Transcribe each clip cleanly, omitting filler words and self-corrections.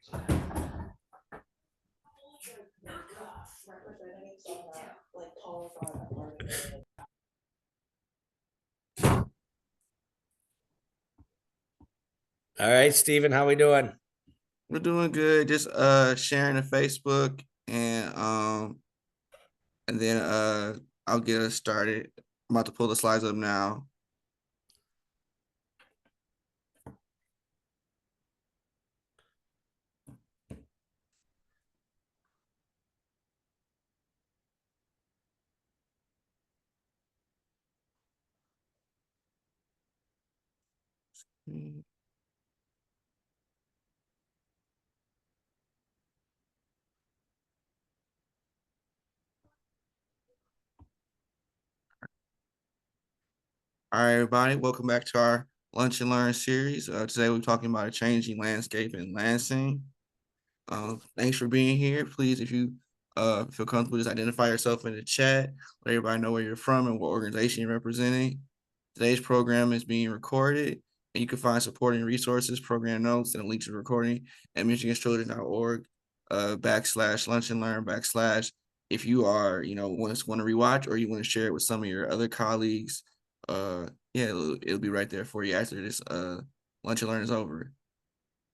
All right, Stephen, how we doing? We're doing good. Just sharing the Facebook and then I'll get us started. I'm about to pull the slides up now. All right, everybody, welcome back to our Lunch and Learn series. Today we're talking about a changing landscape in Lansing. Thanks for being here. Please, if you feel comfortable, just identify yourself in the chat. Let everybody know where you're from and what organization you're representing. Today's program is being recorded, and you can find supporting resources, program notes, and a link to the recording at michiganchildren.org /lunch and learn / if you are, want to rewatch or you want to share it with some of your other colleagues. Yeah, it'll be right there for you after this lunch and learn is over.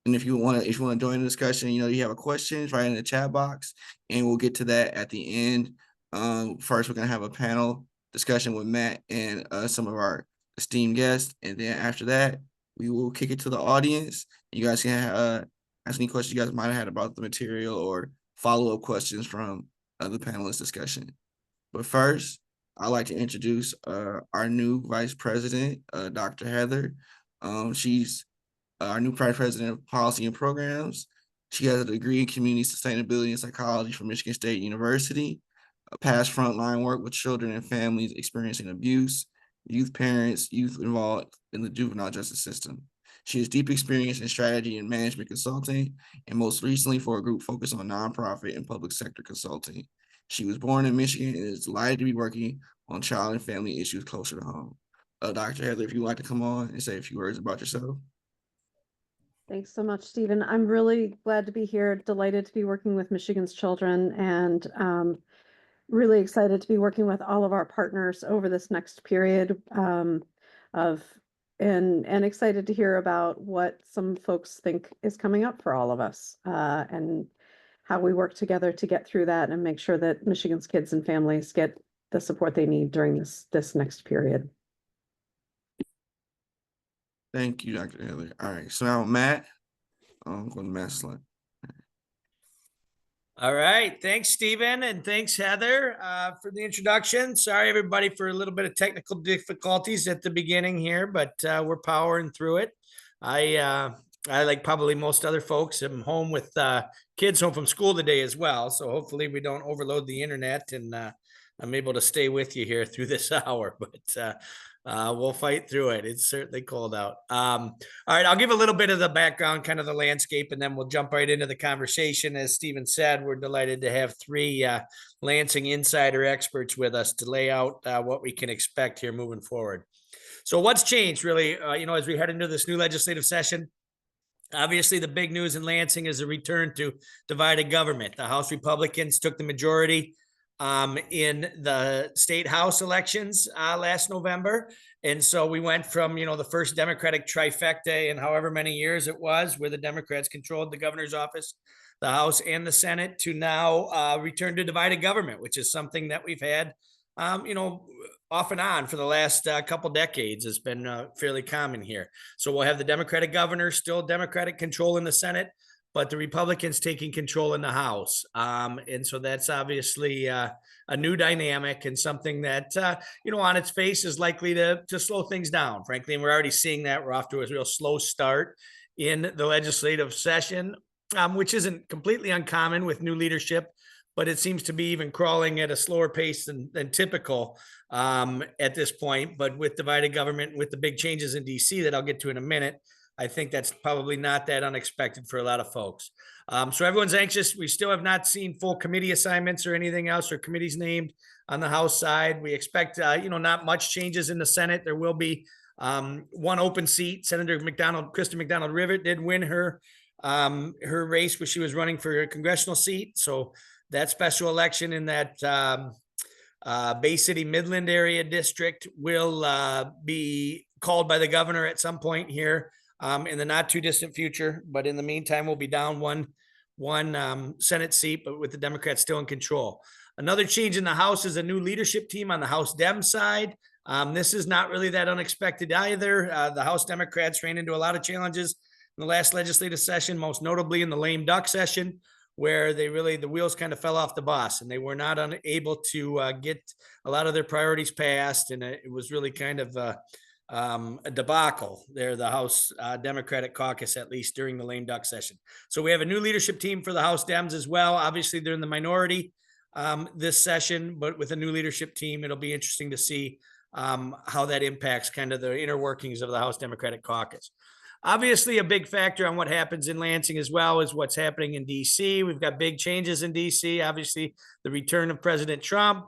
And if you want to join the discussion, you have a question, write in the chat box, and we'll get to that at the end. First, we're gonna have a panel discussion with Matt and some of our esteemed guests, and then after that, we will kick it to the audience. You guys can ask any questions you guys might have had about the material or follow-up questions from the panelist discussion. But first, I'd like to introduce our new Vice President, Dr. Heather. She's our new Vice President of Policy and Programs. She has a degree in Community Sustainability and Psychology from Michigan State University, past frontline work with children and families experiencing abuse, youth parents, youth involved in the juvenile justice system. She has deep experience in strategy and management consulting, and most recently for a group focused on nonprofit and public sector consulting. She was born in Michigan and is delighted to be working on child and family issues closer to home. Dr. Heather, if you'd like to come on and say a few words about yourself. Thanks so much, Stephen. I'm really glad to be here, delighted to be working with Michigan's children, and really excited to be working with all of our partners over this next period and excited to hear about what some folks think is coming up for all of us and how we work together to get through that and make sure that Michigan's kids and families get the support they need during this next period. Thank you, Dr. Heather. All right, so now Matt, I'm going to Matt's slide. All right, thanks, Stephen, and thanks, Heather, for the introduction. Sorry, everybody, for a little bit of technical difficulties at the beginning here, but we're powering through it. I like probably most other folks, am home with kids home from school today as well, so hopefully we don't overload the internet and I'm able to stay with you here through this hour, but we'll fight through it. It's certainly cold out. All right, I'll give a little bit of the background, kind of the landscape, and then we'll jump right into the conversation. As Stephen said, we're delighted to have three Lansing insider experts with us to lay out what we can expect here moving forward. So what's changed really, as we head into this new legislative session? Obviously, the big news in Lansing is a return to divided government. The House Republicans took the majority in the state house elections last November. And so we went from, the first Democratic trifecta in however many years it was, where the Democrats controlled the governor's office, the House, and the Senate, to now return to divided government, which is something that we've had, off and on for the last couple decades. Has been fairly common here. So we'll have the Democratic governor, still Democratic control in the Senate, but the Republicans taking control in the House. And so that's obviously a new dynamic and something that, on its face is likely to slow things down, frankly. And we're already seeing that. We're off to a real slow start in the legislative session, which isn't completely uncommon with new leadership, but it seems to be even crawling at a slower pace than typical at this point. But with divided government, with the big changes in DC that I'll get to in a minute, I think that's probably not that unexpected for a lot of folks. So everyone's anxious. We still have not seen full committee assignments or anything else or committees named on the House side. We expect, not much changes in the Senate. There will be one open seat. Senator Kristen McDonald-Rivet did win her her race where she was running for a congressional seat. So that special election in that Bay City Midland area district will be called by the governor at some point here in the not too distant future. But in the meantime, we'll be down one Senate seat, but with the Democrats still in control. Another change in the House is a new leadership team on the House Dem side. This is not really that unexpected either. The House Democrats ran into a lot of challenges in the last legislative session, most notably in the lame duck session, where the wheels kind of fell off the bus and they were not able to get a lot of their priorities passed. And it was really kind of a debacle there, the House Democratic caucus, at least during the lame duck session. So we have a new leadership team for the House Dems as well. Obviously, they're in the minority this session, but with a new leadership team, it'll be interesting to see how that impacts kind of the inner workings of the House Democratic caucus. Obviously, a big factor on what happens in Lansing as well is what's happening in D.C. We've got big changes in D.C. Obviously, the return of President Trump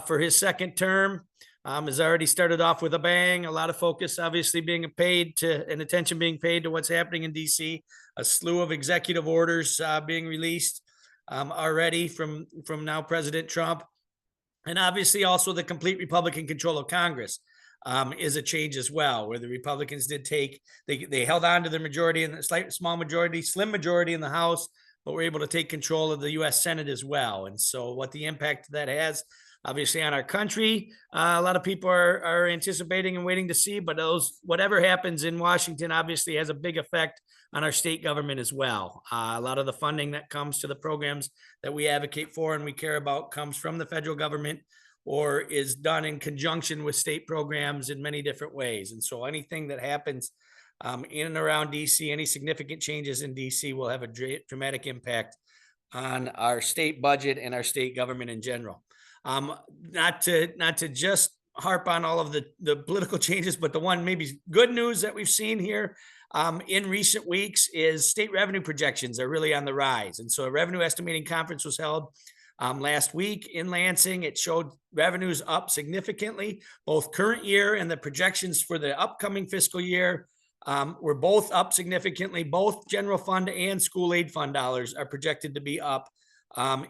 for his second term has already started off with a bang. A lot of focus, obviously, being paid to and attention being paid to what's happening in D.C. A slew of executive orders being released already from now President Trump, and obviously also the complete Republican control of Congress. Is a change as well, where the Republicans did they held on to their majority in the slim majority in the House, but were able to take control of the U.S. Senate as well. And so what the impact that has, obviously, on our country, a lot of people are anticipating and waiting to see, but whatever happens in Washington obviously has a big effect on our state government as well. A lot of the funding that comes to the programs that we advocate for and we care about comes from the federal government, or is done in conjunction with state programs in many different ways. And so anything that happens in and around DC, any significant changes in DC will have a dramatic impact on our state budget and our state government in general. Not to just harp on all of the political changes, but the one maybe good news that we've seen here in recent weeks is state revenue projections are really on the rise. And so a revenue estimating conference was held last week in Lansing. It showed revenues up significantly, both current year and the projections for the upcoming fiscal year were both up significantly. Both general fund and school aid fund dollars are projected to be up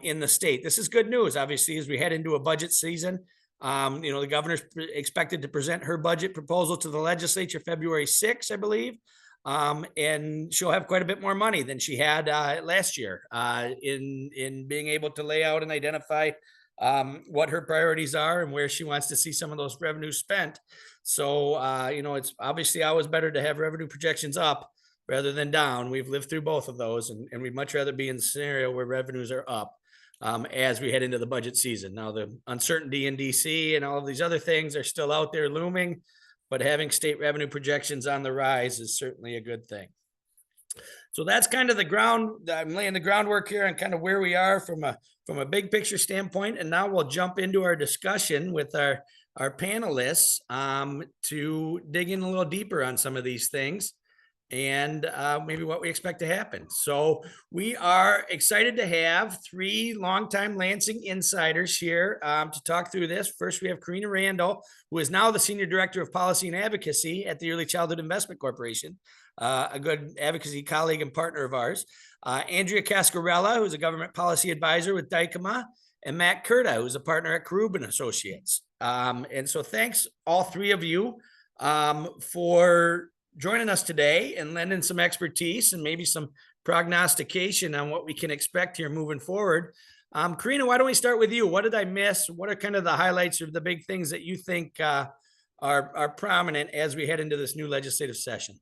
in the state. This is good news, obviously, as we head into a budget season. The governor's expected to present her budget proposal to the legislature February 6th, I believe. And she'll have quite a bit more money than she had last year in being able to lay out and identify what her priorities are and where she wants to see some of those revenues spent. So, it's obviously always better to have revenue projections up rather than down. We've lived through both of those, and we'd much rather be in the scenario where revenues are up as we head into the budget season. Now, the uncertainty in DC and all of these other things are still out there looming, but having state revenue projections on the rise is certainly a good thing. So that's kind of the ground. I'm laying the groundwork here on kind of where we are from a big picture standpoint. And now we'll jump into our discussion with our panelists to dig in a little deeper on some of these things and maybe what we expect to happen. So we are excited to have three longtime Lansing insiders here to talk through this. First, we have Karina Randall, who is now the Senior Director of Policy and Advocacy at the Early Childhood Investment Corporation, a good advocacy colleague and partner of ours. Andrea Cascarella, who's a government policy advisor with Dykema, and Matt Curta, who's a partner at Karubin Associates. And so thanks all three of you for joining us today and lending some expertise and maybe some prognostication on what we can expect here moving forward. Karina, why don't we start with you? What did I miss? What are kind of the highlights of the big things that you think are prominent as we head into this new legislative session?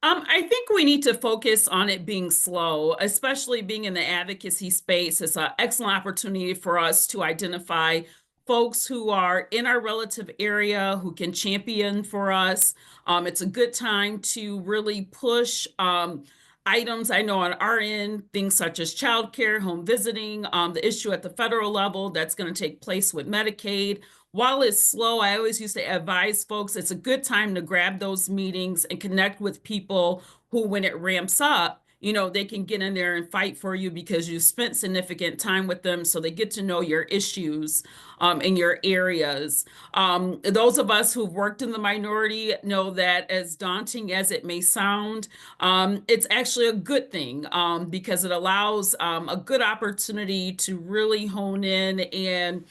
I think we need to focus on it being slow, especially being in the advocacy space. It's an excellent opportunity for us to identify folks who are in our relative area who can champion for us. It's a good time to really push items. I know on our end, things such as childcare, home visiting, the issue at the federal level that's going to take place with Medicaid. While it's slow, I always used to advise folks, it's a good time to grab those meetings and connect with people who, when it ramps up, they can get in there and fight for you because you spent significant time with them. So they get to know your issues in your areas. Those of us who've worked in the minority know that, as daunting as it may sound, it's actually a good thing because it allows a good opportunity to really hone in and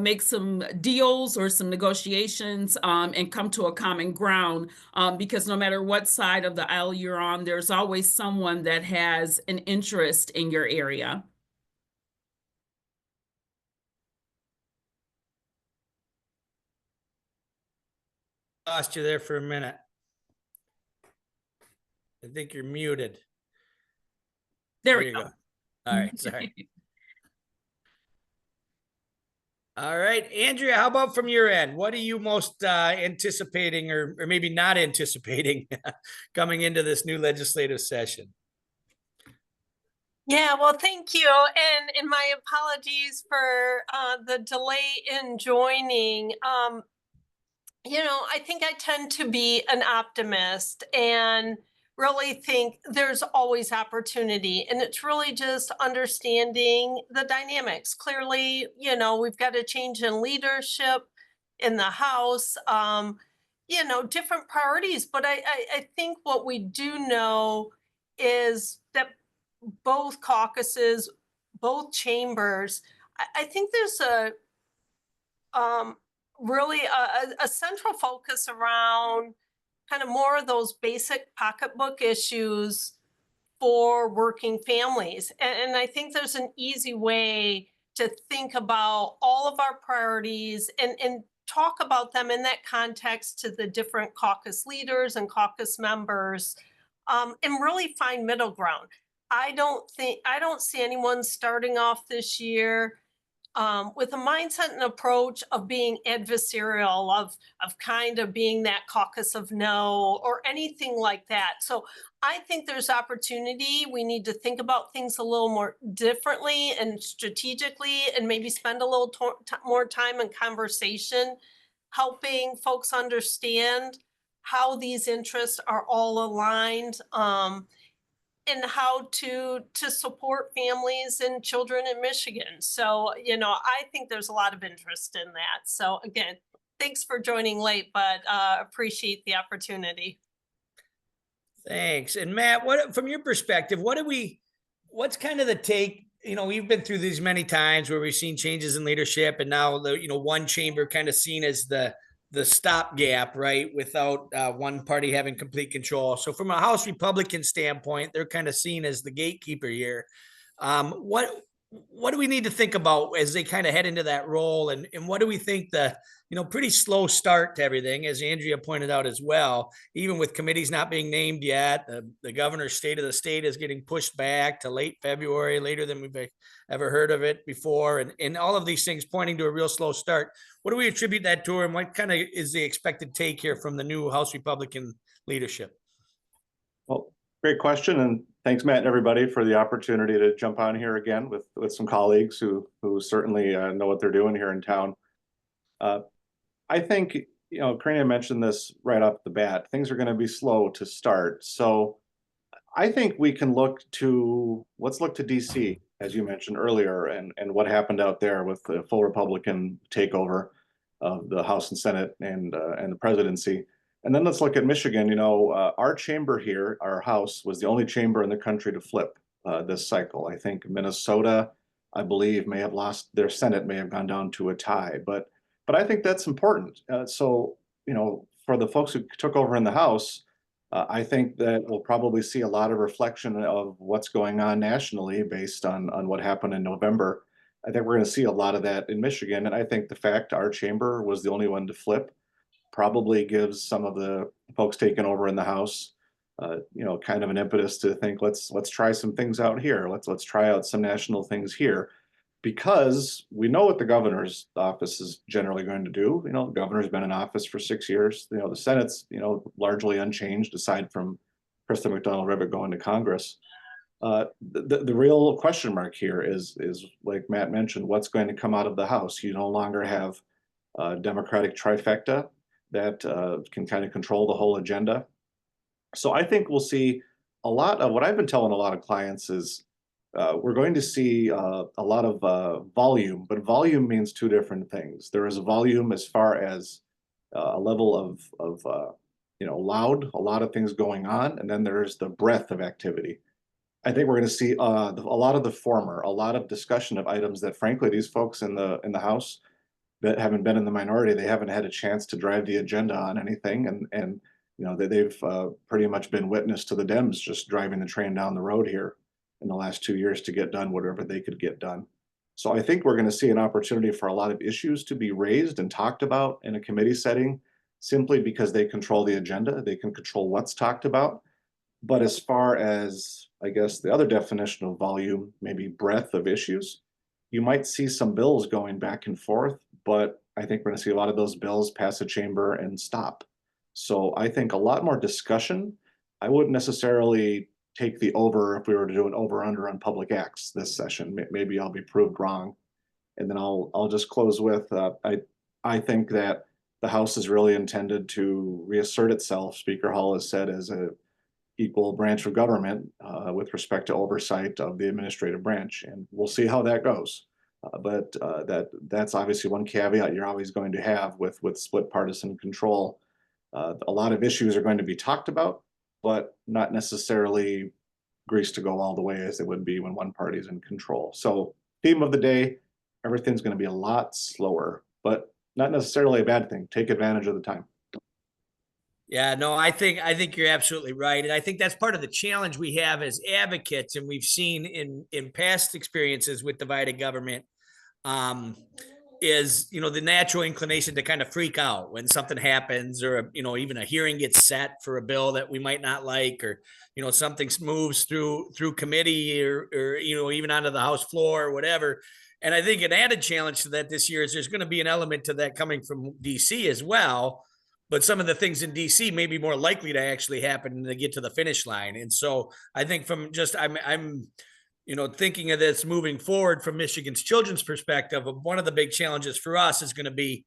make some deals or some negotiations and come to a common ground because no matter what side of the aisle you're on, there's always someone that has an interest in your area. Lost you there for a minute. I think you're muted. There we you go. go. All right, sorry. All right, Andrea, how about from your end? What are you most anticipating or maybe not anticipating coming into this new legislative session? Yeah, well, thank you. And my apologies for the delay in joining. I think I tend to be an optimist and really think there's always opportunity. And it's really just understanding the dynamics. Clearly, we've got a change in leadership in the House, different priorities. But I think what we do know is that both caucuses, both chambers, I think there's really a central focus around kind of more of those basic pocketbook issues for working families. And I think there's an easy way to think about all of our priorities and talk about them in that context to the different caucus leaders and caucus members, and really find middle ground. I don't see anyone starting off this year with a mindset and approach of being adversarial, of kind of being that caucus of no or anything like that. So I think there's opportunity. We need to think about things a little more differently and strategically, and maybe spend a little more time in conversation, helping folks understand how these interests are all aligned. And how to support families and children in Michigan. So, I think there's a lot of interest in that. So again, thanks for joining late, but appreciate the opportunity. Thanks. And Matt, what from your perspective, what's kind of the take? We've been through these many times where we've seen changes in leadership, and now one chamber kind of seen as the stopgap, right? Without one party having complete control. So from a House Republican standpoint, they're kind of seen as the gatekeeper here. What do we need to think about as they kind of head into that role? And what do we think the, pretty slow start to everything, as Andrea pointed out as well, even with committees not being named yet, the governor's state of the state is getting pushed back to late February, later than we've ever heard of it before. And all of these things pointing to a real slow start. What do we attribute that to, and what kind of is the expected take here from the new House Republican leadership? Well, great question. And thanks, Matt, and everybody, for the opportunity to jump on here again with some colleagues who certainly know what they're doing here in town. I think, Karina mentioned this right off the bat. Things are going to be slow to start. So I think we can let's look to DC, as you mentioned earlier, and what happened out there with the full Republican takeover of the House and Senate and the presidency. And then let's look at Michigan. Our chamber here, our House, was the only chamber in the country to flip this cycle. I think Minnesota, I believe, may have lost their Senate, may have gone down to a tie. But I think that's important. So, for the folks who took over in the House, I think that we'll probably see a lot of reflection of what's going on nationally based on what happened in November. I think we're going to see a lot of that in Michigan. And I think the fact our chamber was the only one to flip probably gives some of the folks taking over in the House, kind of an impetus to think, let's try some things out here. Let's try out some national things here, because we know what the governor's office is generally going to do. The governor's been in office for 6 years. The Senate's, largely unchanged aside from Krista McDonald-Rivet going to Congress. The real question mark here is like Matt mentioned, what's going to come out of the House? You no longer have a Democratic trifecta that can kind of control the whole agenda. So I think we'll see a lot of what I've been telling a lot of clients is we're going to see a lot of volume, but volume means two different things. There is a volume as far as a level of loud, a lot of things going on, and then there's the breadth of activity. I think we're going to see a lot of the former, a lot of discussion of items that, frankly, these folks in the House that haven't been in the minority, they haven't had a chance to drive the agenda on anything, and they've pretty much been witness to the Dems just driving the train down the road here in the last 2 years to get done whatever they could get done. So I think we're going to see an opportunity for a lot of issues to be raised and talked about in a committee setting, simply because they control the agenda, they can control what's talked about. But as far as, I guess, the other definition of volume, maybe breadth of issues, you might see some bills going back and forth, but I think we're going to see a lot of those bills pass a chamber and stop. So I think a lot more discussion. I wouldn't necessarily take the over if we were to do an over-under on public acts this session. Maybe I'll be proved wrong. And then I'll just close with, I think that the House is really intended to reassert itself, Speaker Hall has said, as a equal branch of government with respect to oversight of the administrative branch. And we'll see how that goes. But that's obviously one caveat you're always going to have with split partisan control. A lot of issues are going to be talked about, but not necessarily greased to go all the way as it would be when one party is in control. So theme of the day, everything's going to be a lot slower, but not necessarily a bad thing. Take advantage of the time. Yeah, no, I think you're absolutely right. And I think that's part of the challenge we have as advocates, and we've seen in past experiences with divided government, is the natural inclination to kind of freak out when something happens, or even a hearing gets set for a bill that we might not like, or something moves through committee, or even onto the House floor or whatever. And I think an added challenge to that this year is there's going to be an element to that coming from DC as well. But some of the things in DC may be more likely to actually happen to get to the finish line. And so I think from just, I'm thinking of this moving forward from Michigan's children's perspective, one of the big challenges for us is going to be,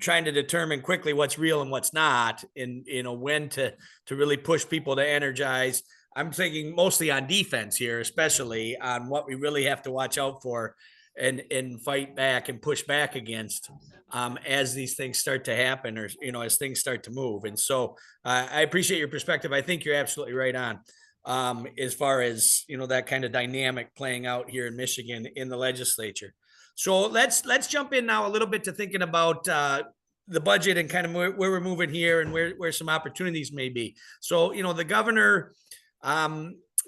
trying to determine quickly what's real and what's not, and, when to really push people to energize. I'm thinking mostly on defense here, especially on what we really have to watch out for and fight back and push back against as these things start to happen, or as things start to move. And so I appreciate your perspective. I think you're absolutely right on as far as that kind of dynamic playing out here in Michigan in the legislature. So let's jump in now a little bit to thinking about the budget and kind of where we're moving here and where some opportunities may be. So the governor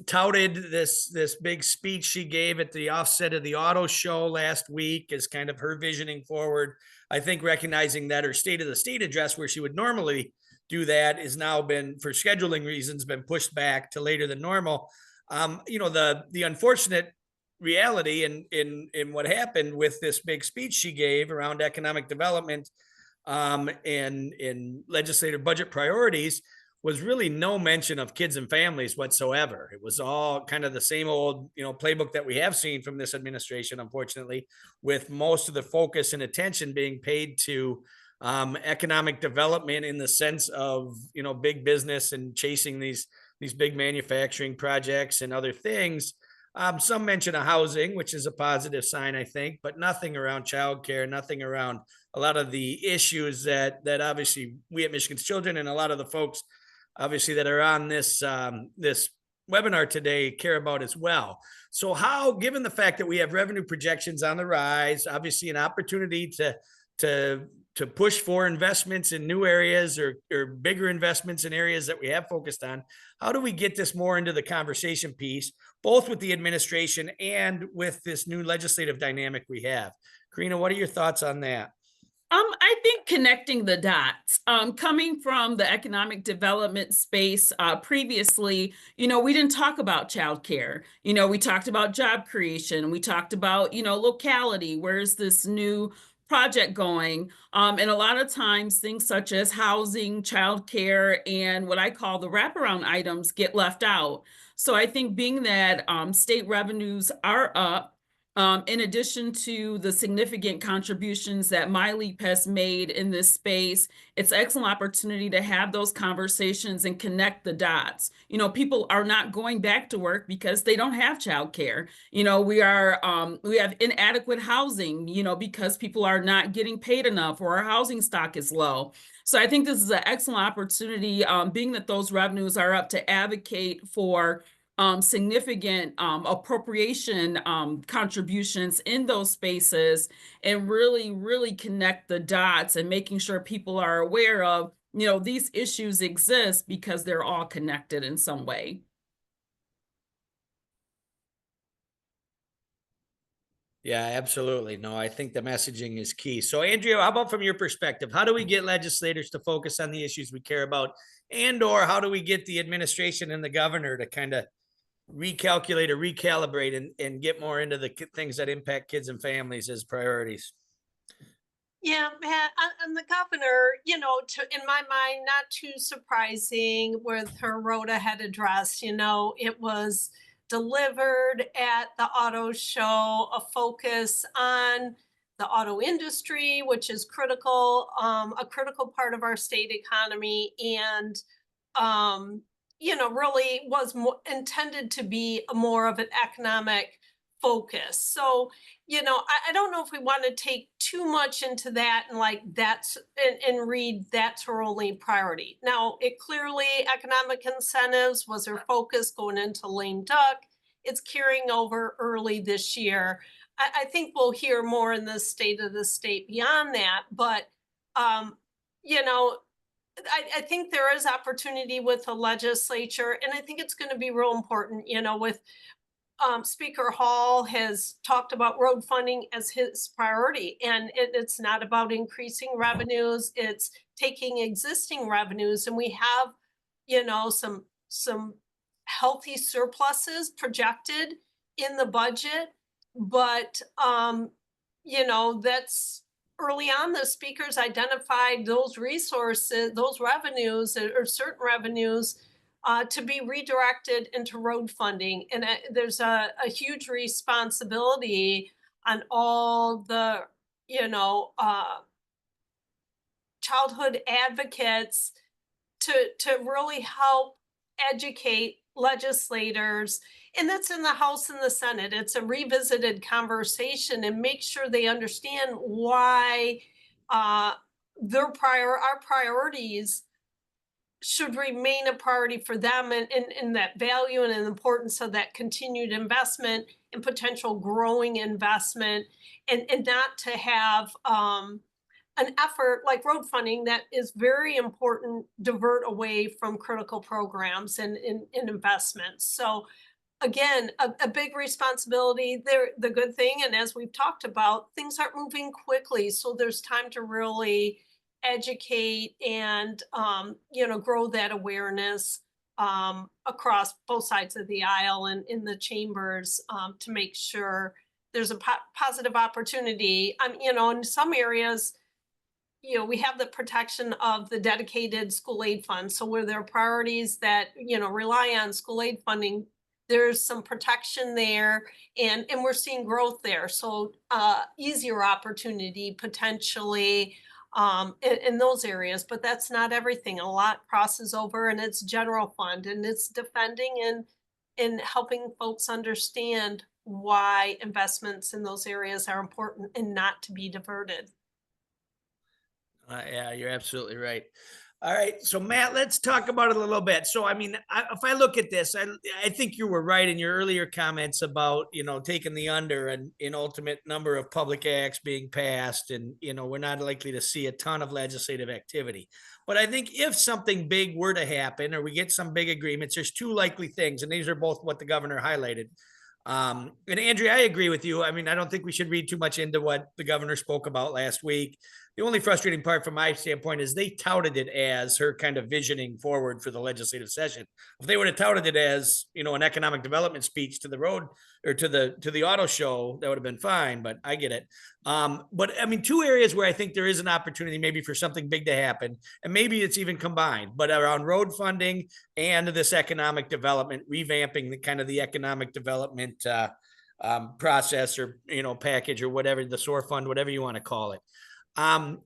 touted this big speech she gave at the offset of the auto show last week as kind of her visioning forward. I think recognizing that her State of the State address, where she would normally do that, is now been, for scheduling reasons, been pushed back to later than normal. The unfortunate reality in what happened with this big speech she gave around economic development and legislative budget priorities was really no mention of kids and families whatsoever. It was all kind of the same old, playbook that we have seen from this administration, unfortunately, with most of the focus and attention being paid to economic development in the sense of, big business and chasing these big manufacturing projects and other things. Some mention of housing, which is a positive sign, I think, but nothing around childcare, nothing around a lot of the issues that obviously we at Michigan's Children and a lot of the folks obviously that are on this webinar today care about as well. So how, given the fact that we have revenue projections on the rise, obviously an opportunity to push for investments in new areas or bigger investments in areas that we have focused on, how do we get this more into the conversation piece, both with the administration and with this new legislative dynamic we have? Karina, what are your thoughts on that? I think connecting the dots, coming from the economic development space previously, we didn't talk about childcare. We talked about job creation. We talked about, locality. Where's this new project going? And a lot of times things such as housing, childcare, and what I call the wraparound items get left out. So I think being that state revenues are up, In addition to the significant contributions that My Leap has made in this space, it's an excellent opportunity to have those conversations and connect the dots. You know, people are not going back to work because they don't have childcare. You know, we have inadequate housing, you know, because people are not getting paid enough or our housing stock is low. So I think this is an excellent opportunity, being that those revenues are up, to advocate for significant appropriation contributions in those spaces, and really connect the dots and making sure people are aware of, you know, these issues exist because they're all connected in some way. Yeah, absolutely. No, I think the messaging is key. So, Andrea, how about from your perspective? How do we get legislators to focus on the issues we care about? And or how do we get the administration and the governor to kind of recalculate or recalibrate and get more into the things that impact kids and families as priorities? Yeah, Matt, and the governor, you know, in my mind, not too surprising with her road ahead address. You know, it was delivered at the auto show, a focus on the auto industry, which is critical, a critical part of our state economy, and you know, really was intended to be more of an economic focus. So, you know, I don't know if we want to take too much into that and like that's and read that's her only priority. Now, it clearly economic incentives was her focus going into lame duck. It's carrying over early this year. I think we'll hear more in the state of the state beyond that, but you know, I think there is opportunity with the legislature, and I think it's going to be real important, you know, with Speaker Hall has talked about road funding as his priority, and it's not about increasing revenues, it's taking existing revenues, and we have, you know, some healthy surpluses projected in the budget, but you know, that's early on the speakers identified those resources, those revenues or certain revenues to be redirected into road funding. And there's a huge responsibility on all the, you know, childhood advocates to really help educate legislators, and that's in the House and the Senate. It's a revisited conversation, and make sure they understand why uh, our priorities should remain a priority for them, and that value and the importance of that continued investment and potential growing investment, and not to have an effort like road funding that is very important divert away from critical programs and investments. So again, a big responsibility there. The good thing, and as we've talked about, things aren't moving quickly, so there's time to really educate and you know, grow that awareness across both sides of the aisle and in the chambers, to make sure there's a positive opportunity. You know, in some areas, you know, we have the protection of the dedicated school aid fund. So where there are priorities that, you know, rely on school aid funding, there's some protection there, and we're seeing growth there. So easier opportunity potentially in those areas, but that's not everything. A lot crosses over, and it's general fund, and it's defending and helping folks understand why investments in those areas are important and not to be diverted. Yeah, you're absolutely right. All right, so Matt, let's talk about it a little bit. So, I mean, if I look at this, I think you were right in your earlier comments about, you know, taking the under and in ultimate number of public acts being passed, and you know, we're not likely to see a ton of legislative activity. But I think if something big were to happen, or we get some big agreements, there's two likely things, and these are both what the governor highlighted. And Andrea, I agree with you. I mean, I don't think we should read too much into what the governor spoke about last week. The only frustrating part from my standpoint is they touted it as her kind of visioning forward for the legislative session. If they would have touted it as, you know, an economic development speech to the road or to the auto show, that would have been fine, but I get it. But I mean, two areas where I think there is an opportunity maybe for something big to happen, and maybe it's even combined, but around road funding and this economic development, revamping the kind of the economic development process or, package or whatever, the SOAR fund, whatever you want to call it.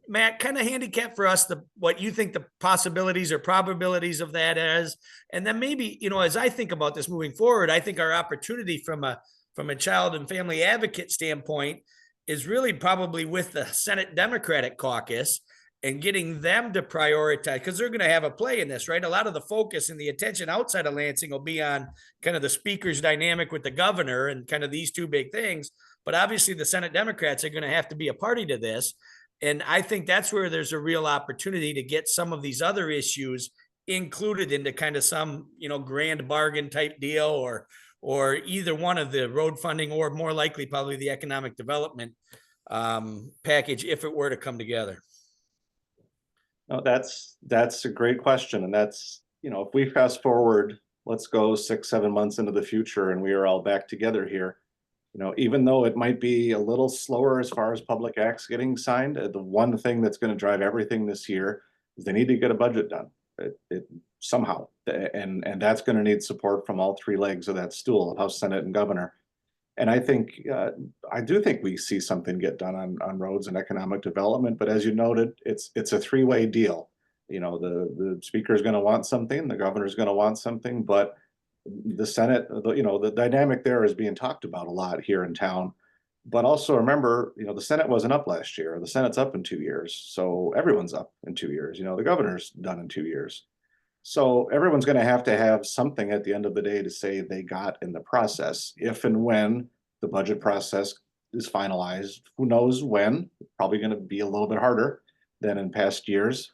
Matt, kind of handicap for us what you think the possibilities or probabilities of that is. And then maybe, as I think about this moving forward, I think our opportunity from a child and family advocate standpoint is really probably with the Senate Democratic caucus and getting them to prioritize, because they're going to have a play in this, right? A lot of the focus and the attention outside of Lansing will be on kind of the speaker's dynamic with the governor and kind of these two big things. But obviously the Senate Democrats are going to have to be a party to this. And I think that's where there's a real opportunity to get some of these other issues included into kind of some, grand bargain type deal, or either one of the road funding, or more likely probably the economic development package if it were to come together. No, that's a great question. And that's, if we fast forward, let's go 6-7 months into the future and we are all back together here, even though it might be a little slower as far as public acts getting signed, the one thing that's going to drive everything this year is they need to get a budget done somehow. And that's going to need support from all three legs of that stool, House, Senate, and Governor. And I do think we see something get done on roads and economic development. But as you noted, it's a three-way deal. The speaker is going to want something, the governor is going to want something, but the Senate, the dynamic there is being talked about a lot here in town. But also remember, the Senate wasn't up last year. The Senate's up in 2 years. So everyone's up in 2 years. The governor's done in 2 years. So everyone's going to have something at the end of the day to say they got in the process. If and when the budget process is finalized, who knows when? Probably going to be a little bit harder than in past years.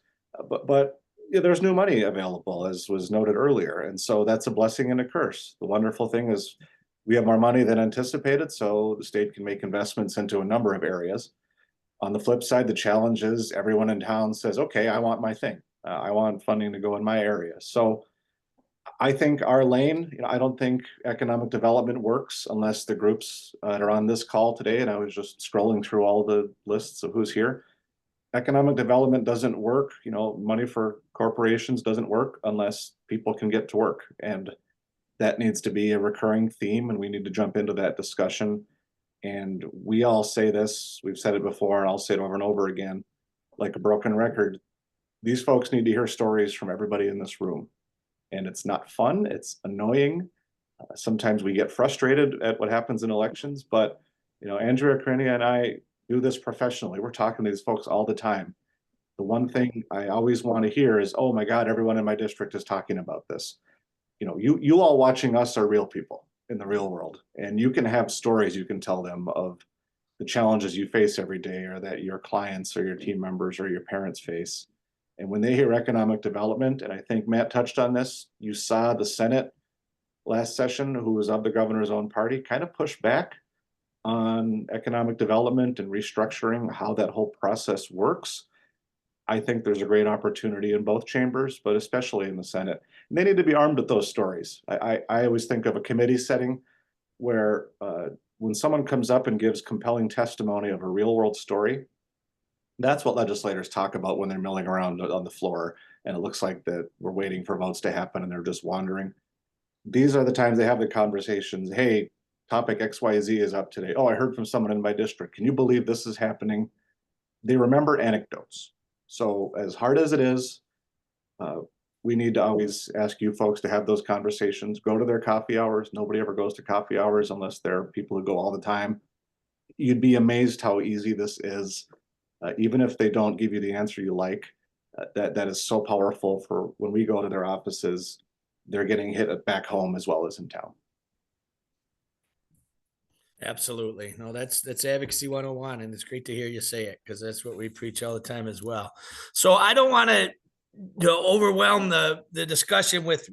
But there's new money available, as was noted earlier. And so that's a blessing and a curse. The wonderful thing is we have more money than anticipated, so the state can make investments into a number of areas. On the flip side, the challenge is everyone in town says, okay, I want my thing. I want funding to go in my area. So I think our lane, I don't think economic development works unless the groups that are on this call today, and I was just scrolling through all the lists of who's here. Economic development doesn't work, money for corporations doesn't work unless people can get to work. And that needs to be a recurring theme, and we need to jump into that discussion. And we all say this, we've said it before, and I'll say it over and over again, like a broken record. These folks need to hear stories from everybody in this room. And it's not fun, it's annoying. Sometimes we get frustrated at what happens in elections, but Andrea Krinia and I do this professionally. We're talking to these folks all the time. The one thing I always want to hear is, oh my God, everyone in my district is talking about this. You all watching us are real people in the real world, and you can have stories you can tell them of the challenges you face every day, or that your clients or your team members or your parents face. And when they hear economic development, and I think Matt touched on this, you saw the Senate last session, who was of the governor's own party, kind of push back on economic development and restructuring how that whole process works. I think there's a great opportunity in both chambers, but especially in the Senate. And they need to be armed with those stories. I always think of a committee setting where when someone comes up and gives compelling testimony of a real world story, that's what legislators talk about when they're milling around on the floor and it looks like that we're waiting for votes to happen and they're just wandering. These are the times they have the conversations. Hey, topic XYZ is up today. Oh, I heard from someone in my district. Can you believe this is happening? They remember anecdotes. So as hard as it is, we need to always ask you folks to have those conversations. Go to their coffee hours. Nobody ever goes to coffee hours unless they're people who go all the time. You'd be amazed how easy this is. Even if they don't give you the answer you like, that is so powerful for when we go to their offices, they're getting hit back home as well as in town. Absolutely. No, that's advocacy 101. And it's great to hear you say it, because that's what we preach all the time as well. So I don't want to overwhelm the discussion with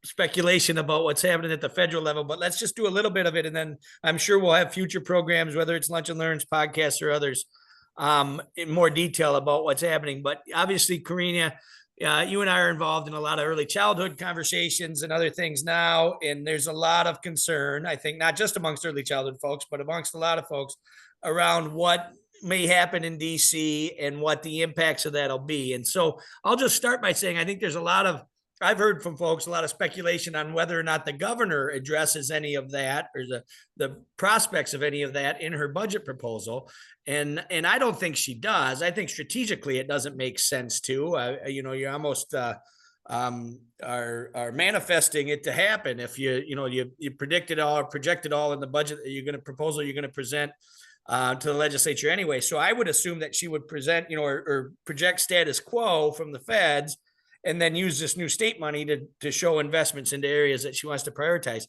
speculation about what's happening at the federal level, but let's just do a little bit of it. And then I'm sure we'll have future programs, whether it's Lunch and Learns, podcasts, or others, in more detail about what's happening. But obviously, Karina, you and I are involved in a lot of early childhood conversations and other things now. And there's a lot of concern, I think, not just amongst early childhood folks, but amongst a lot of folks around what may happen in DC and what the impacts of that'll be. And so I'll just start by saying, I think there's a lot of I've heard from folks a lot of speculation on whether or not the governor addresses any of that or the prospects of any of that in her budget proposal. And I don't think she does. I think strategically it doesn't make sense to. You almost are manifesting it to happen if you predict it all or project it all in the budget that you're going to present to the legislature anyway. So I would assume that she would present, or project status quo from the feds, and then use this new state money to show investments into areas that she wants to prioritize.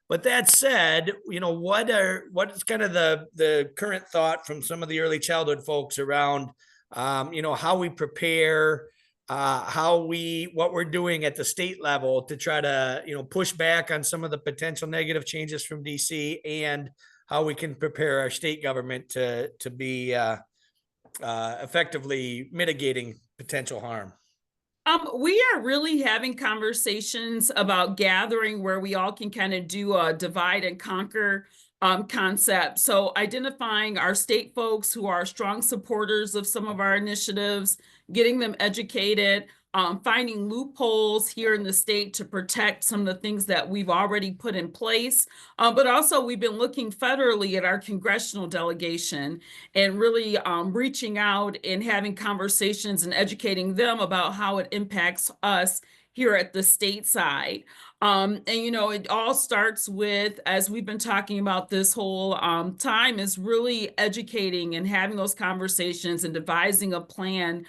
But that said, what is kind of the current thought from some of the early childhood folks around, how we prepare, what we're doing at the state level to try to, push back on some of the potential negative changes from DC, and how we can prepare our state government to be effectively mitigating potential harm. We are really having conversations about gathering where we all can kind of do a divide and conquer concept. So identifying our state folks who are strong supporters of some of our initiatives, getting them educated, finding loopholes here in the state to protect some of the things that we've already put in place. But also we've been looking federally at our congressional delegation and really reaching out and having conversations and educating them about how it impacts us here at the state side. And it all starts with, as we've been talking about this whole time, is really educating and having those conversations and devising a plan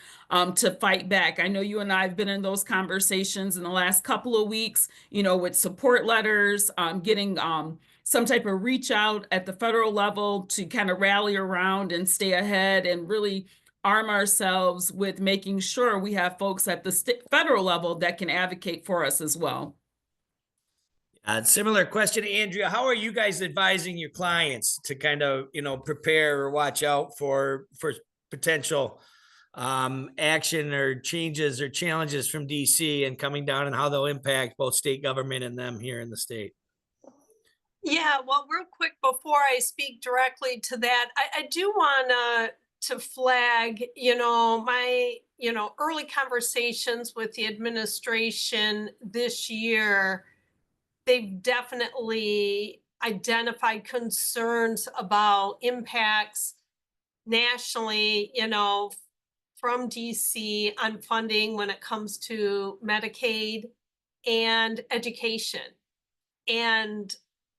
to fight back. I know you and I have been in those conversations in the last couple of weeks, with support letters, getting some type of reach out at the federal level to kind of rally around and stay ahead and really arm ourselves with making sure we have folks at the federal level that can advocate for us as well. Similar question, Andrea. How are you guys advising your clients to kind of, prepare or watch out for potential action or changes or challenges from DC and coming down, and how they'll impact both state government and them here in the state? Yeah, well, real quick before I speak directly to that, I do want to flag, my, early conversations with the administration this year. They've definitely identified concerns about impacts nationally, from DC on funding when it comes to Medicaid and education. And,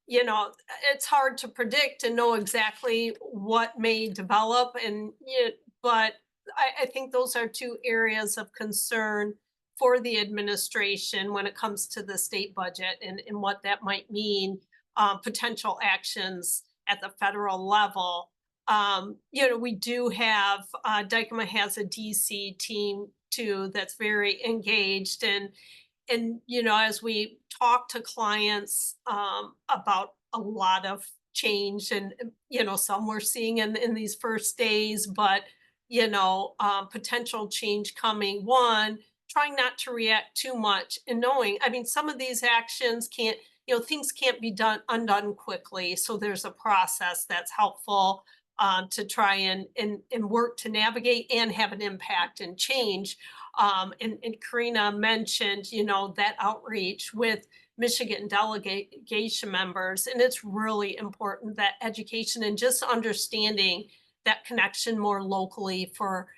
it's hard to predict and know exactly what may develop, but I think those are two areas of concern for the administration when it comes to the state budget and what that might mean, potential actions at the federal level. We do have, Dykema has a DC team too that's very engaged, and as we talk to clients about a lot of change, and some we're seeing in these first days, but potential change coming. One, trying not to react too much, and knowing, some of these actions can't, things can't be undone quickly. So there's a process that's helpful to try and work to navigate and have an impact and change. And Karina mentioned, that outreach with Michigan delegation members, and it's really important that education and just understanding that connection more locally for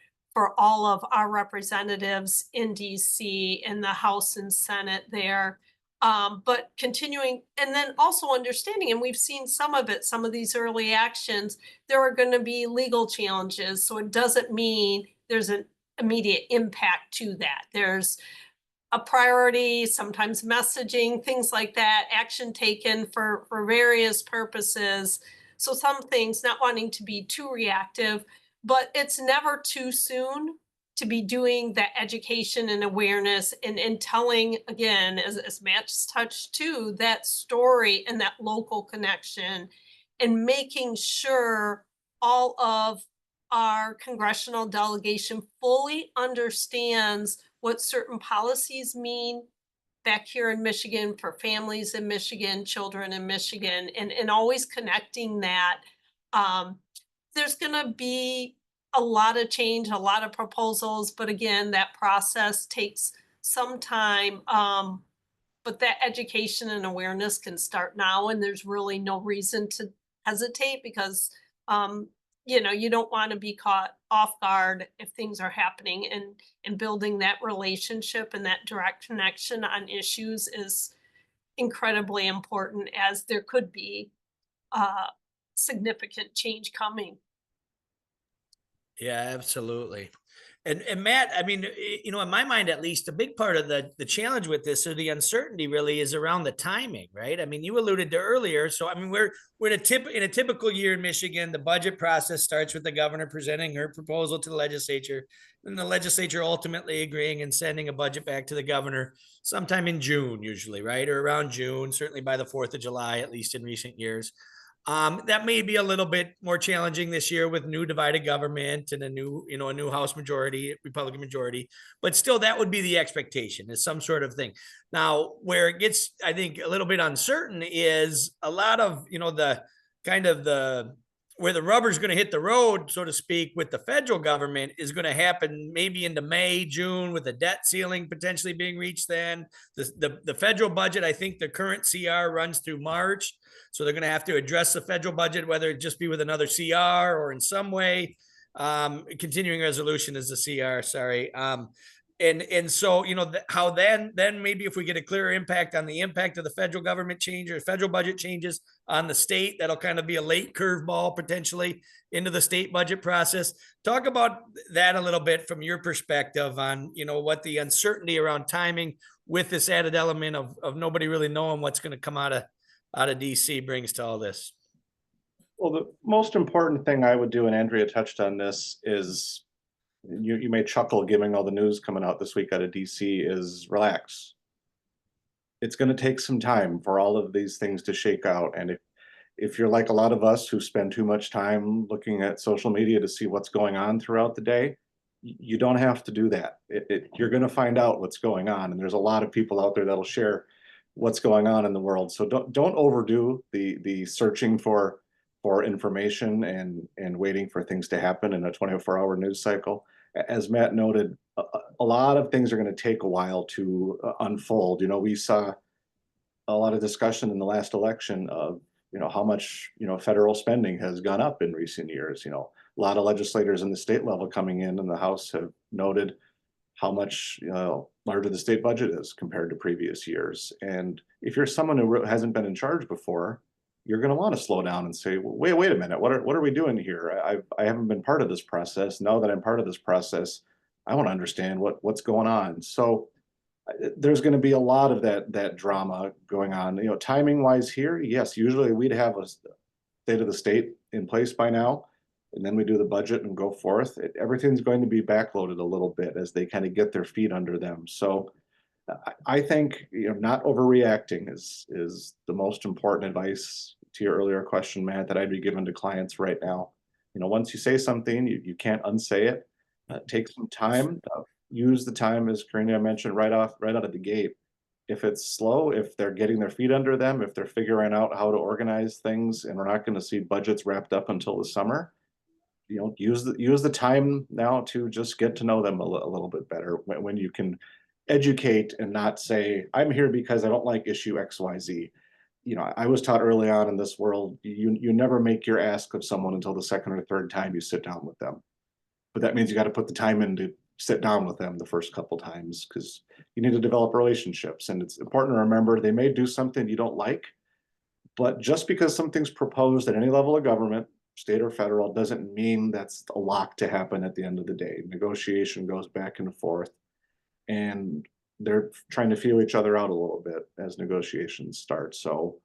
all of our representatives in DC, in the House and Senate there. But continuing, and then also understanding, and we've seen some of it, some of these early actions, there are going to be legal challenges. So it doesn't mean there's an immediate impact to that. There's a priority, sometimes messaging, things like that, action taken for various purposes. So some things, not wanting to be too reactive, but it's never too soon to be doing that education and awareness and telling, again, as Matt's touched too, that story and that local connection, and making sure all of our congressional delegation fully understands what certain policies mean back here in Michigan for families in Michigan, children in Michigan, and always connecting that. There's going to be a lot of change, a lot of proposals, but again, that process takes some time. But that education and awareness can start now, and there's really no reason to hesitate because, you don't want to be caught off guard if things are happening, and building that relationship and that direct connection on issues is incredibly important, as there could be significant change coming. Yeah, absolutely. And Matt, I mean, in my mind at least, a big part of the challenge with this or the uncertainty really is around the timing, right? I mean, you alluded to earlier. So I mean, we're in a typical year in Michigan. The budget process starts with the governor presenting her proposal to the legislature, and the legislature ultimately agreeing and sending a budget back to the governor sometime in June, usually, right, or around June, certainly by the 4th of July, at least in recent years. That may be a little bit more challenging this year with new divided government and a new House majority, Republican majority, but still that would be the expectation is some sort of thing. Now, where it gets, I think, a little bit uncertain is a lot of, the kind of where the rubber's going to hit the road, so to speak, with the federal government is going to happen maybe into May, June, with the debt ceiling potentially being reached then. The federal budget, I think the current CR runs through March. So they're going to have to address the federal budget, whether it just be with another CR or in some way. Continuing resolution is the CR, sorry. And so, how then maybe if we get a clearer impact on the impact of the federal government change or federal budget changes on the state, that'll kind of be a late curveball potentially into the state budget process. Talk about that a little bit from your perspective on, what the uncertainty around timing with this added element of nobody really knowing what's going to come out of DC brings to all this. Well, the most important thing I would do, and Andrea touched on this, is you may chuckle given all the news coming out this week out of DC, is relax. It's going to take some time for all of these things to shake out. And if you're like a lot of us who spend too much time looking at social media to see what's going on throughout the day, you don't have to do that. You're going to find out what's going on. And there's a lot of people out there that'll share what's going on in the world. So don't overdo the searching for information and waiting for things to happen in a 24-hour news cycle. As Matt noted, a lot of things are going to take a while to unfold. We saw a lot of discussion in the last election of how much federal spending has gone up in recent years. A lot of legislators in the state level coming in the House have noted how much larger the state budget is compared to previous years. And if you're someone who hasn't been in charge before, you're going to want to slow down and say, wait a minute, what are we doing here? I haven't been part of this process. Now that I'm part of this process, I want to understand what's going on. So there's going to be a lot of that drama going on. Timing wise here, yes, usually we'd have a state of the state in place by now, and then we do the budget and go forth. Everything's going to be backloaded a little bit as they kind of get their feet under them. So I think not overreacting is the most important advice to your earlier question, Matt, that I'd be giving to clients right now. Once you say something, you can't unsay it. Take some time. Use the time, as Karina mentioned, right out of the gate. If it's slow, if they're getting their feet under them, if they're figuring out how to organize things, and we're not going to see budgets wrapped up until the summer, use the time now to just get to know them a little bit better. When you can educate and not say, I'm here because I don't like issue XYZ. I was taught early on in this world, you never make your ask of someone until the second or third time you sit down with them. But that means you got to put the time in to sit down with them the first couple times, because you need to develop relationships. And it's important to remember they may do something you don't like, but just because something's proposed at any level of government, state or federal, doesn't mean that's a lock to happen at the end of the day. Negotiation goes back and forth, and they're trying to feel each other out a little bit as negotiations start. So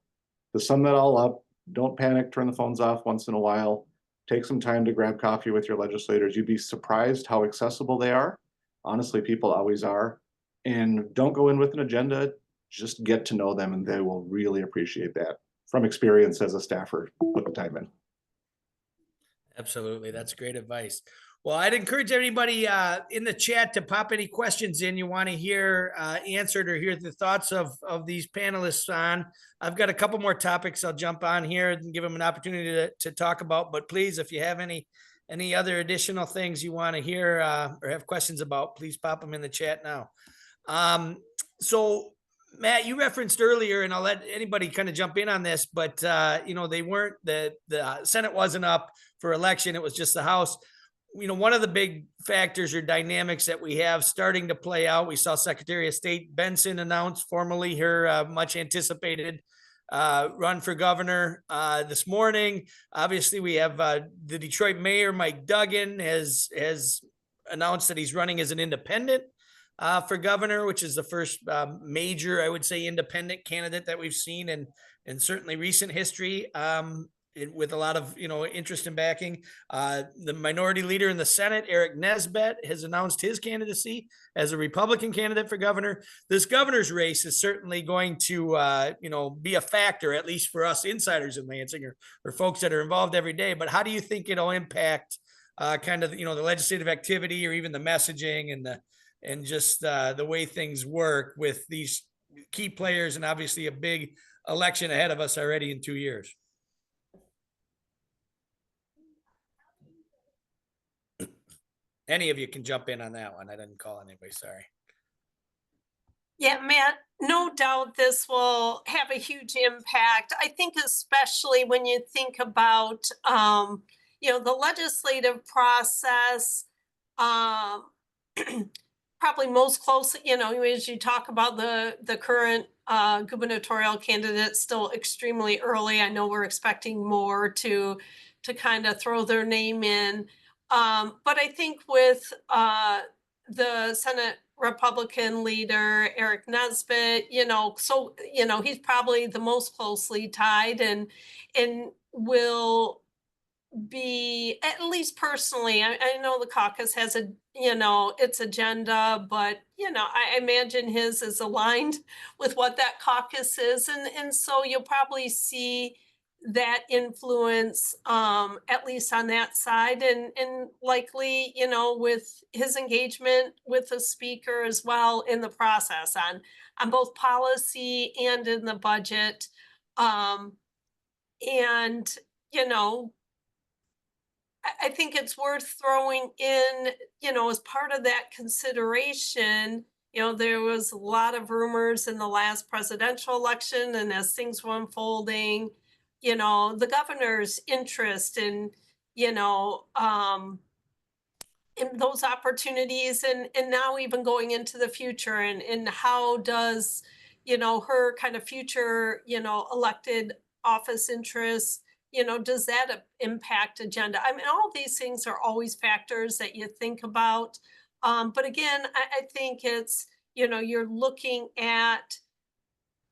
to sum that all up, don't panic, turn the phones off once in a while, take some time to grab coffee with your legislators. You'd be surprised how accessible they are. Honestly, people always are. And don't go in with an agenda, just get to know them, and they will really appreciate that. From experience as a staffer, put the time in. Absolutely. That's great advice. Well, I'd encourage everybody in the chat to pop any questions in you want to hear answered or hear the thoughts of these panelists on. I've got a couple more topics I'll jump on here and give them an opportunity to talk about. But please, if you have any other additional things you want to hear or have questions about, please pop them in the chat now. So Matt, you referenced earlier, and I'll let anybody kind of jump in on this, but they weren't the Senate wasn't up for election. It was just the House. One of the big factors or dynamics that we have starting to play out. We saw Secretary of State Benson announce formally her much anticipated run for governor this morning. Obviously, we have the Detroit mayor, Mike Duggan, has announced that he's running as an independent for governor, which is the first major, I would say, independent candidate that we've seen in certainly recent history. With a lot of interest and backing. The minority leader in the Senate, Eric Nesbitt, has announced his candidacy as a Republican candidate for governor. This governor's race is certainly going to be a factor, at least for us insiders in Lansing or folks that are involved every day. But how do you think it'll impact kind of the legislative activity or even the messaging and just the way things work with these key players, and obviously a big election ahead of us already in 2 years? Any of you can jump in on that one. I didn't call anybody, sorry. Yeah, Matt, no doubt this will have a huge impact. I think especially when you think about, the legislative process, probably most closely, as you talk about the current gubernatorial candidate, still extremely early. I know we're expecting more to kind of throw their name in. But I think with the Senate Republican leader, Eric Nesbitt, he's probably the most closely tied and will be, at least personally, I know the caucus has its agenda, but I imagine his is aligned with what that caucus is. And so you'll probably see that influence, at least on that side, and likely, with his engagement with the speaker as well in the process on both policy and in the budget. And, I think it's worth throwing in, as part of that consideration. There was a lot of rumors in the last presidential election, and as things were unfolding, the governor's interest in those opportunities, and now even going into the future, and how does her kind of future elected office interests, does that impact agenda? I mean, all these things are always factors that you think about, but again, I think it's you're looking at,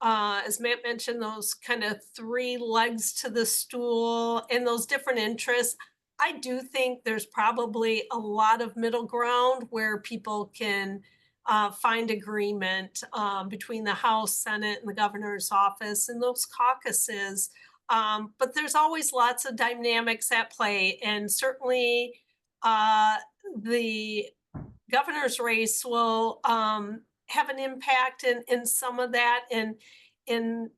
as Matt mentioned, those kind of three legs to the stool and those different interests. I do think there's probably a lot of middle ground where people can find agreement between the House, Senate, and the governor's office and those caucuses. But there's always lots of dynamics at play, and certainly the governor's race will have an impact in some of that. And in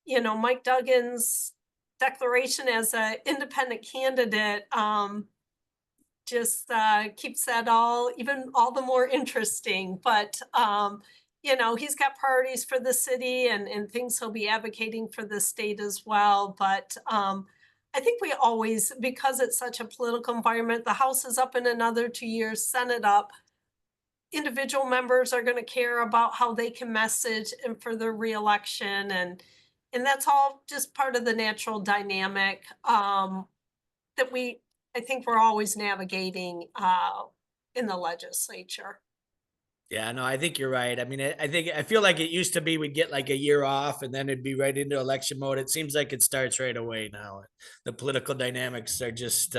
Mike Duggan's declaration as an independent candidate just keeps that all the more interesting. But he's got priorities for the city and things he'll be advocating for the state as well. But I think we always, because it's such a political environment, the House is up in another 2 years, Senate up. Individual members are going to care about how they can message and for their reelection, and that's all just part of the natural dynamic that I think we're always navigating in the legislature. Yeah, no, I think you're right. I mean, I feel like it used to be we'd get like a year off and then it'd be right into election mode. It seems like it starts right away now. The political dynamics are just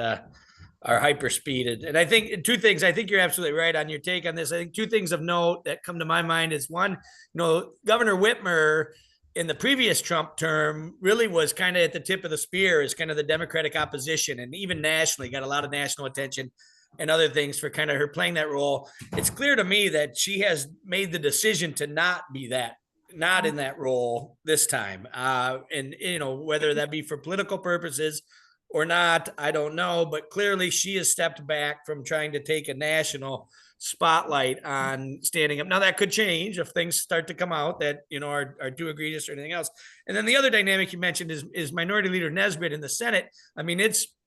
are hyper speeded. And I think two things, I think you're absolutely right on your take on this. I think two things of note that come to my mind is one, Governor Whitmer in the previous Trump term really was kind of at the tip of the spear as kind of the Democratic opposition, and even nationally got a lot of national attention and other things for kind of her playing that role. It's clear to me that she has made the decision to not be that, not in that role this time. And, whether that be for political purposes or not, I don't know, but clearly she has stepped back from trying to take a national spotlight on standing up. Now that could change if things start to come out that, are too egregious or anything else. And then the other dynamic you mentioned is Minority Leader Nesbitt in the Senate. I mean,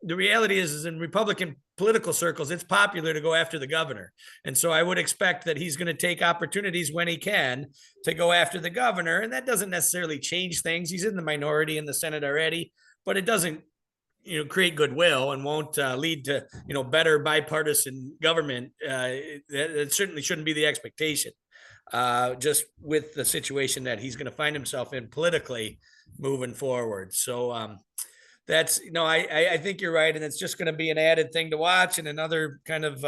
the reality is in Republican political circles, it's popular to go after the governor. And so I would expect that he's going to take opportunities when he can to go after the governor. And that doesn't necessarily change things. He's in the minority in the Senate already, but it doesn't create goodwill and won't lead to, better bipartisan government. That certainly shouldn't be the expectation, just with the situation that he's going to find himself in politically moving forward. So that's, I think you're right. And it's just going to be an added thing to watch and another kind of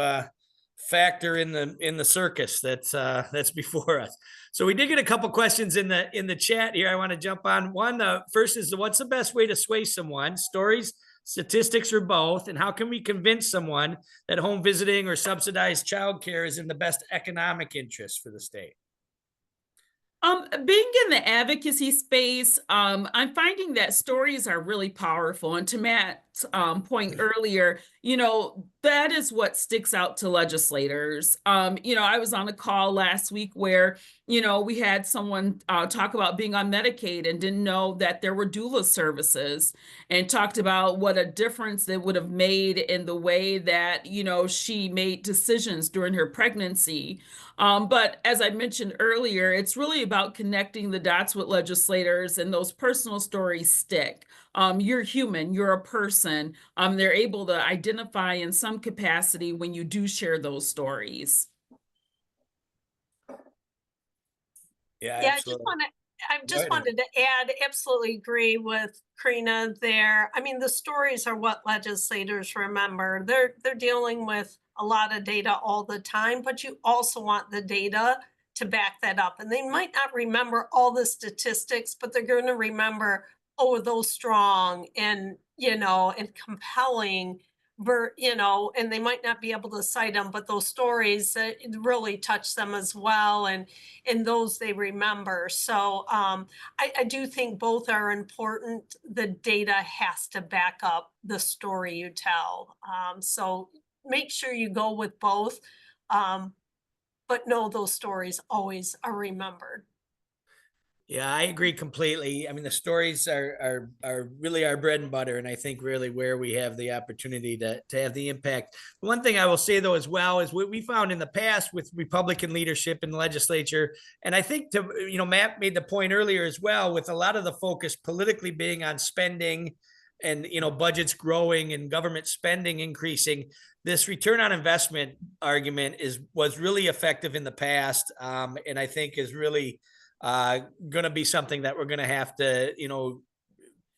factor in the circus that's before us. So we did get a couple questions in the chat here. I want to jump on one. First is what's the best way to sway someone? Stories, statistics, or both? And how can we convince someone that home visiting or subsidized childcare is in the best economic interest for the state? Being in the advocacy space, I'm finding that stories are really powerful. And to Matt's point earlier, that is what sticks out to legislators. I was on a call last week where, we had someone talk about being on Medicaid and didn't know that there were doula services, and talked about what a difference they would have made in the way that, she made decisions during her pregnancy. But as I mentioned earlier, it's really about connecting the dots with legislators, and those personal stories stick. You're human, you're a person. They're able to identify in some capacity when you do share those stories. Yeah, I just wanted to add, absolutely agree with Karina there. I mean, the stories are what legislators remember. They're dealing with a lot of data all the time, but you also want the data to back that up. And they might not remember all the statistics, but they're going to remember, those strong and, and compelling, and they might not be able to cite them, but those stories that really touch them as well. And those they remember. So I do think both are important. The data has to back up the story you tell. So make sure you go with both, but know those stories always are remembered. Yeah, I agree completely. I mean, the stories are really our bread and butter, and I think really where we have the opportunity to have the impact. One thing I will say though as well is what we found in the past with Republican leadership in the legislature, and I think Matt made the point earlier as well, with a lot of the focus politically being on spending and budgets growing and government spending increasing. This return on investment argument was really effective in the past, and I think is really going to be something that we're going to have to,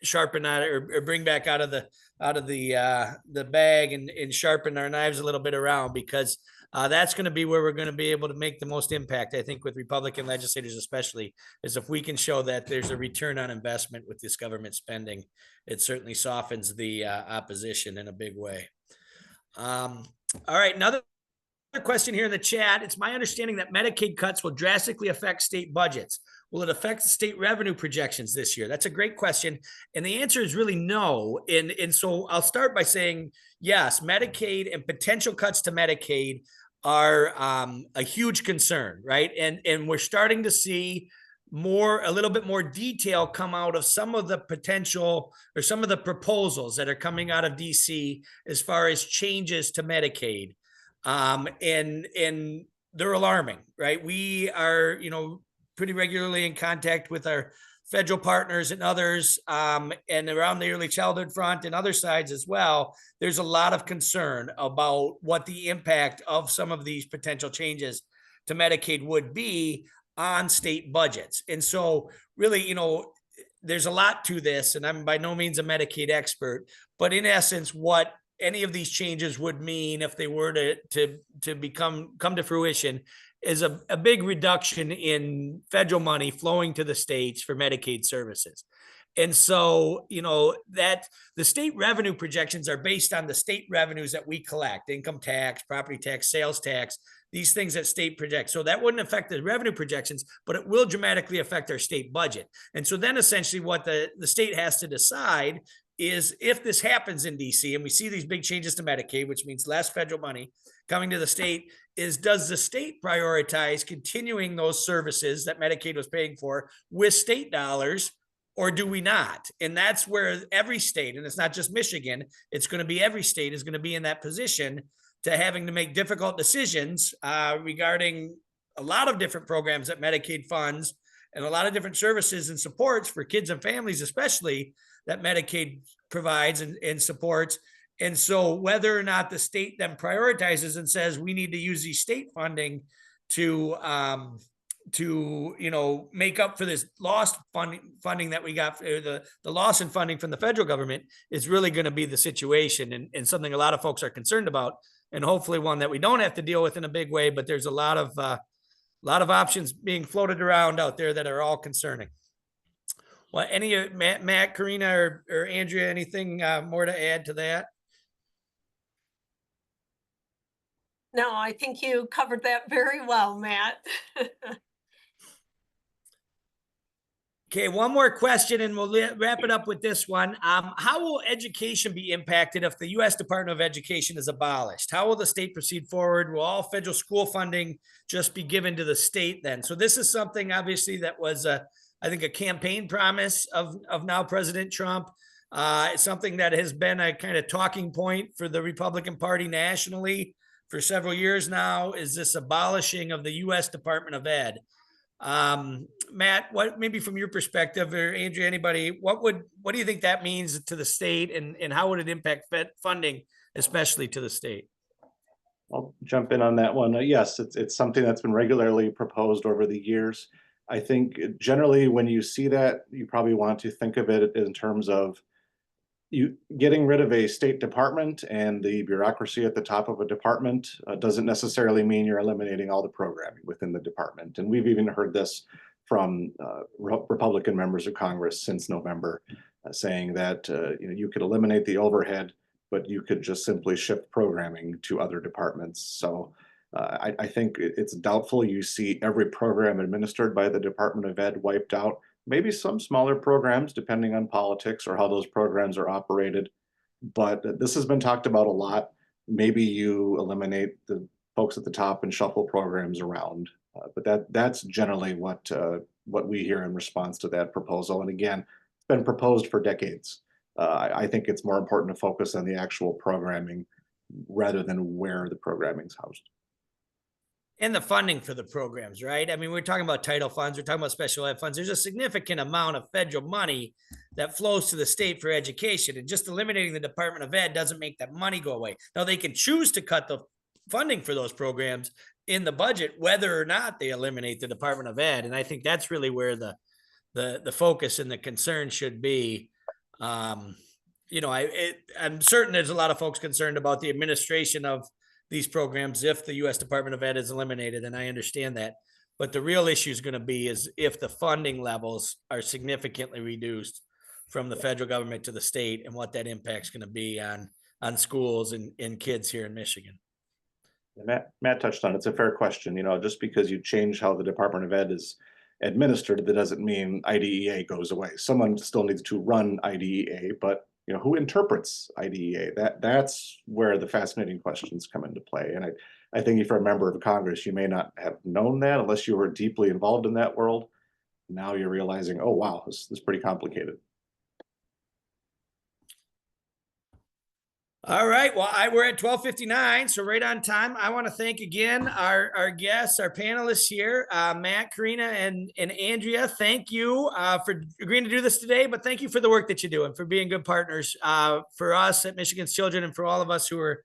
sharpen out or bring back out of the bag and sharpen our knives a little bit around, because that's going to be where we're going to be able to make the most impact. I think with Republican legislators, especially, is if we can show that there's a return on investment with this government spending, it certainly softens the opposition in a big way. All right. Another question here in the chat. It's my understanding that Medicaid cuts will drastically affect state budgets. Will it affect the state revenue projections this year? That's a great question. And the answer is really no. And so I'll start by saying, yes, Medicaid and potential cuts to Medicaid are a huge concern, right? And we're starting to see a little bit more detail come out of some of the potential or some of the proposals that are coming out of DC as far as changes to Medicaid. And they're alarming, right? We are, pretty regularly in contact with our federal partners and others, and around the early childhood front and other sides as well. There's a lot of concern about what the impact of some of these potential changes to Medicaid would be on state budgets. And so really, there's a lot to this, and I'm by no means a Medicaid expert, but in essence, what any of these changes would mean if they were to come to fruition is a big reduction in federal money flowing to the states for Medicaid services. And so, that the state revenue projections are based on the state revenues that we collect: income tax, property tax, sales tax, these things that state project. So that wouldn't affect the revenue projections, but it will dramatically affect our state budget. And so then essentially what the state has to decide is if this happens in DC and we see these big changes to Medicaid, which means less federal money coming to the state, is does the state prioritize continuing those services that Medicaid was paying for with state dollars, or do we not? And that's where every state, and it's not just Michigan, it's going to be every state is going to be in that position to having to make difficult decisions regarding a lot of different programs that Medicaid funds and a lot of different services and supports for kids and families, especially that Medicaid provides and supports. And so whether or not the state then prioritizes and says, we need to use these state funding to make up for this lost funding that we got, the loss in funding from the federal government, is really going to be the situation, and something a lot of folks are concerned about, and hopefully one that we don't have to deal with in a big way. But there's a lot of options being floated around out there that are all concerning. Well, any of Matt, Karina, or Andrea, anything more to add to that? No, I think you covered that very well, Matt. Okay, one more question and we'll wrap it up with this one. How will education be impacted if the U.S. Department of Education is abolished? How will the state proceed forward? Will all federal school funding just be given to the state then? So this is something obviously that was, I think, a campaign promise of now President Trump. It's something that has been a kind of talking point for the Republican Party nationally for several years now, is this abolishing of the U.S. Department of Ed. Matt, what maybe from your perspective, or Andrea, anybody, what do you think that means to the state, and how would it impact funding, especially to the state? I'll jump in on that one. Yes, it's something that's been regularly proposed over the years. I think generally when you see that, you probably want to think of it in terms of you getting rid of a state department and the bureaucracy at the top of a department doesn't necessarily mean you're eliminating all the programming within the department. And we've even heard this from Republican members of Congress since November, saying that you could eliminate the overhead, but you could just simply shift programming to other departments. So I think it's doubtful you see every program administered by the Department of Ed wiped out. Maybe some smaller programs, depending on politics or how those programs are operated. But this has been talked about a lot. Maybe you eliminate the folks at the top and shuffle programs around. But that's generally what we hear in response to that proposal. And again, it's been proposed for decades. I think it's more important to focus on the actual programming rather than where the programming is housed. And the funding for the programs, right? I mean, we're talking about title funds, we're talking about special ed funds. There's a significant amount of federal money that flows to the state for education, and just eliminating the Department of Ed doesn't make that money go away. Now, they can choose to cut the funding for those programs in the budget, whether or not they eliminate the Department of Ed. And I think that's really where the focus and the concern should be. I'm certain there's a lot of folks concerned about the administration of these programs if the U.S. Department of Ed is eliminated, and I understand that. But the real issue is going to be is if the funding levels are significantly reduced from the federal government to the state, and what that impact is going to be on schools and kids here in Michigan. Matt touched on it. It's a fair question. Just because you change how the Department of Ed is administered, that doesn't mean IDEA goes away. Someone still needs to run IDEA, but who interprets IDEA? That's where the fascinating questions come into play. And I think if you're a member of Congress, you may not have known that unless you were deeply involved in that world. Now you're realizing, oh, wow, this is pretty complicated. All right. Well, we're at 12:59, so right on time. I want to thank again our guests, our panelists here, Matt, Karina, and Andrea. Thank you for agreeing to do this today, but thank you for the work that you do and for being good partners for us at Michigan's Children and for all of us who are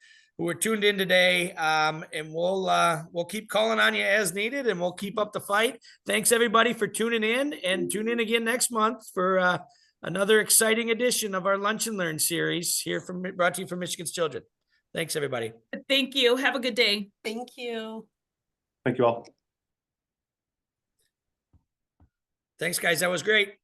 tuned in today. And we'll keep calling on you as needed, and we'll keep up the fight. Thanks everybody for tuning in, and tune in again next month for another exciting edition of our Lunch and Learn series here brought to you from Michigan's Children. Thanks, everybody. Thank you. Have a good day. Thank you. Thank you all. Thanks, guys. That was great.